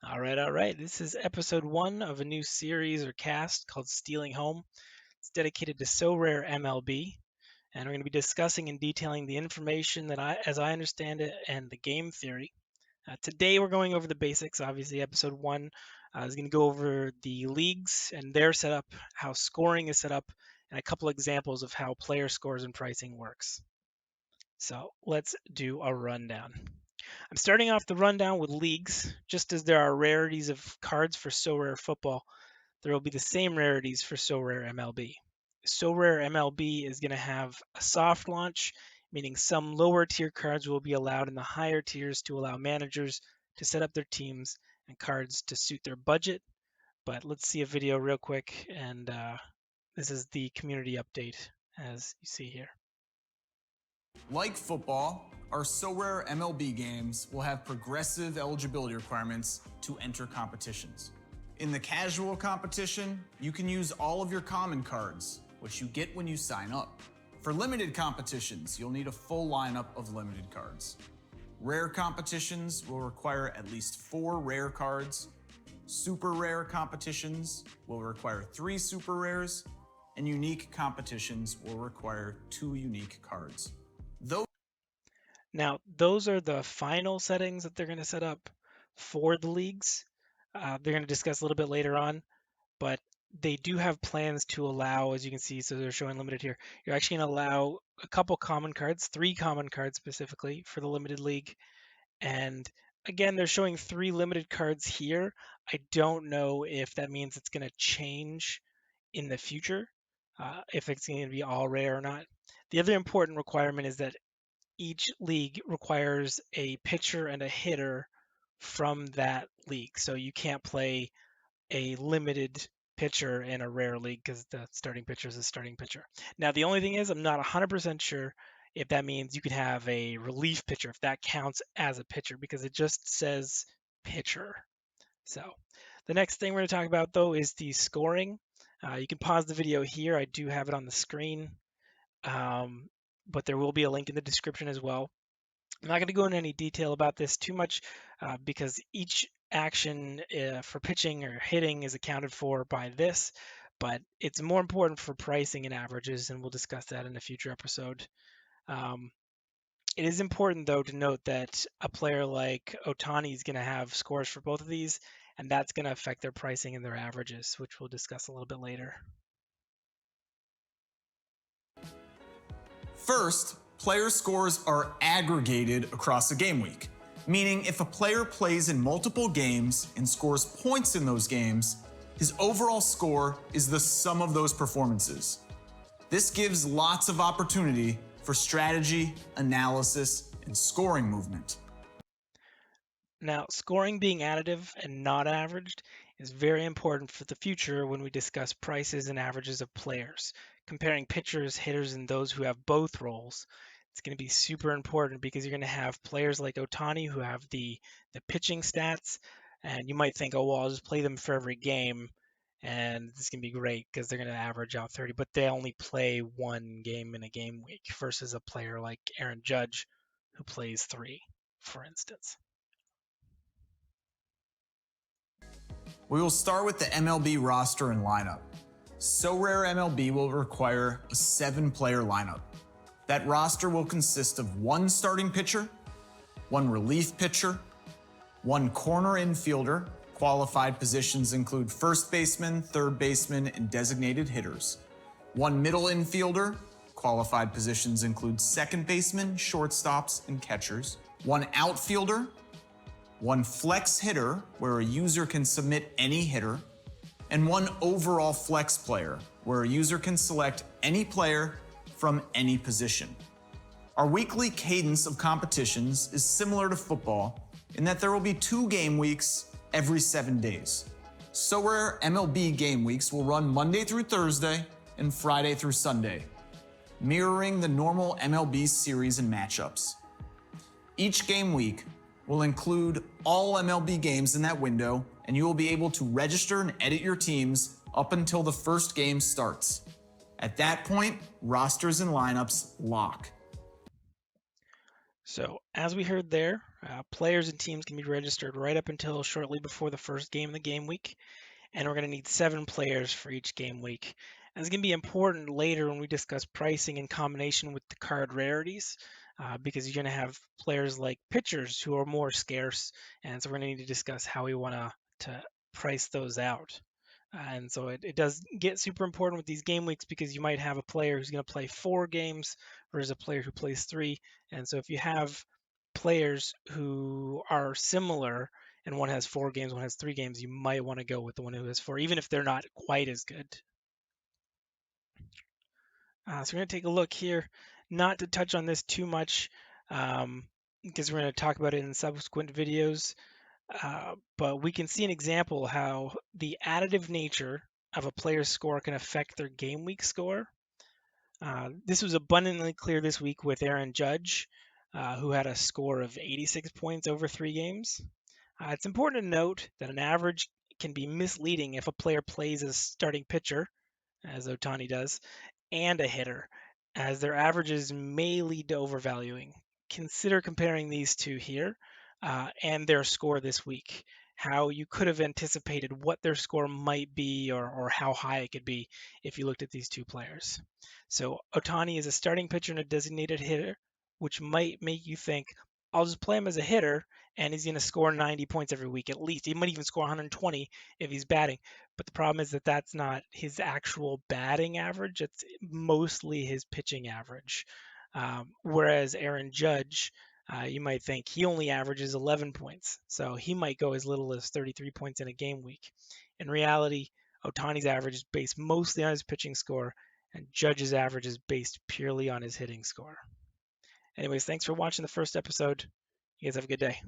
All right. This is episode one of a new series or cast called Stealing Home. It's dedicated to SORARE MLB, and we're going to be discussing and detailing the information as I understand it, and the game theory. Today we're going over the basics. Obviously, episode one is going to go over the leagues and their setup, how scoring is set up, and a couple examples of how player scores and pricing works. So let's do a rundown. I'm starting off the rundown with leagues. Just as there are rarities of cards for SORARE football, there will be the same rarities for SORARE MLB. SORARE MLB is going to have a soft launch, meaning some lower tier cards will be allowed in the higher tiers to allow managers to set up their teams and cards to suit their budget. But let's see a video real quick, and this is the community update as you see here. Like football, our SORARE MLB games will have progressive eligibility requirements to enter competitions. In the casual competition, you can use all of your common cards, which you get when you sign up. For limited competitions, you'll need a full lineup of limited cards. Rare competitions will require at least 4 rare cards. Super rare competitions will require 3 super rares, and unique competitions will require 2 unique cards. Now, those are the final settings that they're going to set up for the leagues. They're going to discuss a little bit later on, but they do have plans to allow, as you can see, so they're showing limited here. You're actually going to allow a couple common cards, 3 common cards specifically for the limited league. And again, they're showing 3 limited cards here. I don't know if that means it's going to change in the future, if it's going to be all rare or not. The other important requirement is that each league requires a pitcher and a hitter from that league. So you can't play a limited pitcher in a rare league because the starting pitcher is a starting pitcher. Now, the only thing is, I'm not 100% sure if that means you can have a relief pitcher, if that counts as a pitcher, because it just says pitcher. So the next thing we're going to talk about, though, is the scoring. You can pause the video here. I do have it on the screen. But there will be a link in the description as well. I'm not going to go into any detail about this too much because each action for pitching or hitting is accounted for by this, but it's more important for pricing and averages, and we'll discuss that in a future episode. It is important, though, to note that a player like Ohtani is going to have scores for both of these, and that's going to affect their pricing and their averages, which we'll discuss a little bit later. First, player scores are aggregated across a game week, meaning if a player plays in multiple games and scores points in those games, his overall score is the sum of those performances. This gives lots of opportunity for strategy, analysis, and scoring movement. Now, scoring being additive and not averaged is very important for the future when we discuss prices and averages of players. Comparing pitchers, hitters, and those who have both roles, it's going to be super important because you're going to have players like Ohtani who have the pitching stats, and you might think, oh, well, I'll just play them for every game, and this can be great because they're going to average out 30, but they only play 1 game in a game week versus a player like Aaron Judge who plays 3, for instance. We will start with the MLB roster and lineup. SORARE MLB will require a 7-player lineup. That roster will consist of 1 starting pitcher, 1 relief pitcher, 1 corner infielder. Qualified positions include first baseman, third baseman, and designated hitters. 1 middle infielder. Qualified positions include second baseman, shortstops, and catchers. 1 outfielder. 1 flex hitter, where a user can submit any hitter, and 1 overall flex player, where a user can select any player from any position. Our weekly cadence of competitions is similar to football in that there will be 2 game weeks every 7 days. SORARE MLB game weeks will run Monday through Thursday and Friday through Sunday, mirroring the normal MLB series and matchups. Each game week will include all MLB games in that window, and you will be able to register and edit your teams up until the first game starts. At that point, rosters and lineups lock. So, as we heard there, players and teams can be registered right up until shortly before the first game of the game week, and we're going to need 7 players for each game week. And it's going to be important later when we discuss pricing in combination with the card rarities, because you're going to have players like pitchers who are more scarce, and so we're going to need to discuss how we want to price those out. And so it does get super important with these game weeks because you might have a player who's going to play 4 games versus a player who plays 3. And so if you have players who are similar and one has 4 games, one has 3 games, you might want to go with the one who has 4, even if they're not quite as good. So we're going to take a look here, not to touch on this too much, because we're going to talk about it in subsequent videos. But we can see an example how the additive nature of a player's score can affect their game week score. This was abundantly clear this week with Aaron Judge, who had a score of 86 points over 3 games. It's important to note that an average can be misleading if a player plays as starting pitcher, as Ohtani does, and a hitter, as their averages may lead to overvaluing. Consider comparing these two here and their score this week. How you could have anticipated what their score might be or how high it could be if you looked at these two players. So Ohtani is a starting pitcher and a designated hitter, which might make you think, I'll just play him as a hitter and he's going to score 90 points every week at least. He might even score 120 if he's batting. But the problem is that that's not his actual batting average. It's mostly his pitching average. Whereas Aaron Judge, you might think he only averages 11 points. So he might go as little as 33 points in a game week. In reality, Ohtani's average is based mostly on his pitching score, and Judge's average is based purely on his hitting score. Anyways, thanks for watching the first episode. You guys have a good day.